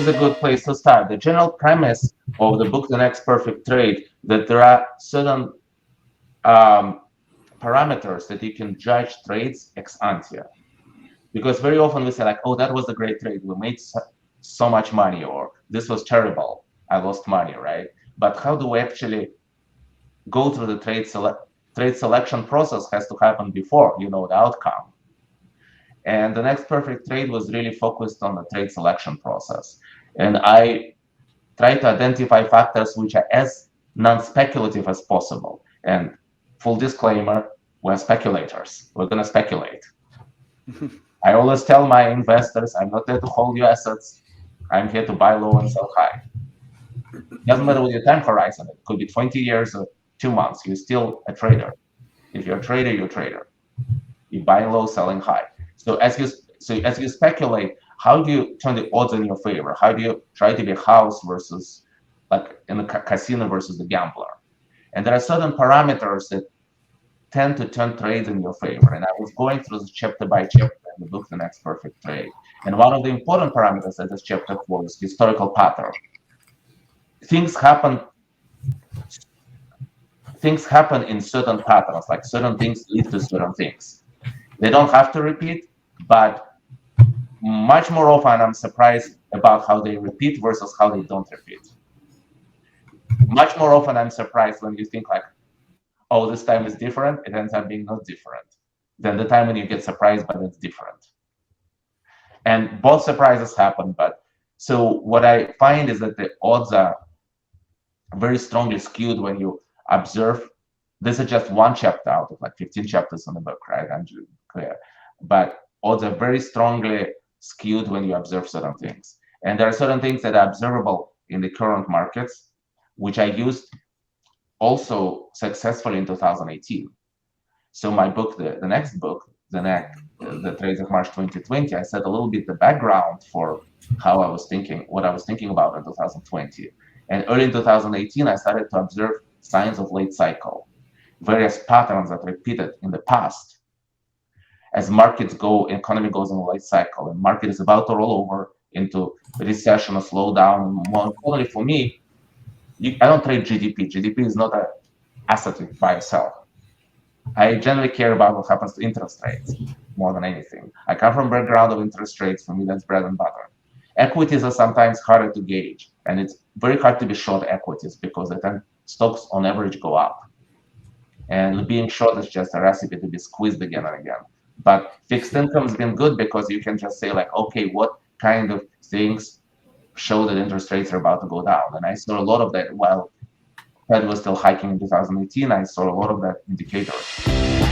is a good place to start. The general premise of the book, The Next Perfect Trade, that there are certain parameters that you can judge trades ex ante. Because very often we say like, oh, that was a great trade. We made so much money, or this was terrible. I lost money, right? But how do we actually go through the trade selection process has to happen before you know the outcome. And the Next Perfect Trade was really focused on the trade selection process. And I try to identify factors which are as non-speculative as possible. And full disclaimer, we're speculators. We're going to speculate. I always tell my investors, I'm not there to hold your assets. I'm here to buy low and sell high. Doesn't matter what your time horizon. It could be 20 years or 2 months. You're still a trader. If you're a trader, you're a trader. You buy low, selling high. So as you speculate, how do you turn the odds in your favor? How do you try to be house versus like in the casino versus the gambler? And there are certain parameters that tend to turn trades in your favor. And I was going through this chapter by chapter in the book, The Next Perfect Trade. And one of the important parameters that this chapter was historical pattern. Things happen in certain patterns, like certain things lead to certain things. They don't have to repeat, but much more often I'm surprised about how they repeat versus how they don't repeat. Much more often I'm surprised when you think like, oh, this time is different, it ends up being not different than the time when you get surprised, but it's different. And both surprises happen, but so what I find is that the odds are very strongly skewed when you observe. This is just one chapter out of like 15 chapters in the book, right? I'm just clear. But odds are very strongly skewed when you observe certain things. And there are certain things that are observable in the current markets, which I used also successfully in 2018. So my book, the next book, the Trades of March 2020, I said a little bit the background for how I was thinking, what I was thinking about in 2020. And early in 2018, I started to observe signs of late cycle, various patterns that repeated in the past. As markets go, economy goes in a late cycle, and market is about to roll over into recession or slowdown. More importantly for me, I don't trade GDP. GDP is not an asset by itself. I generally care about what happens to interest rates more than anything. I come from a background of interest rates. For me, that's bread and butter. Equities are sometimes harder to gauge, and it's very hard to be short equities because then stocks on average go up. And being short is just a recipe to be squeezed again and again. But fixed income has been good because you can just say like, okay, what kind of things show that interest rates are about to go down? And I saw a lot of that while Fed was still hiking in 2018. I saw a lot of that indicators.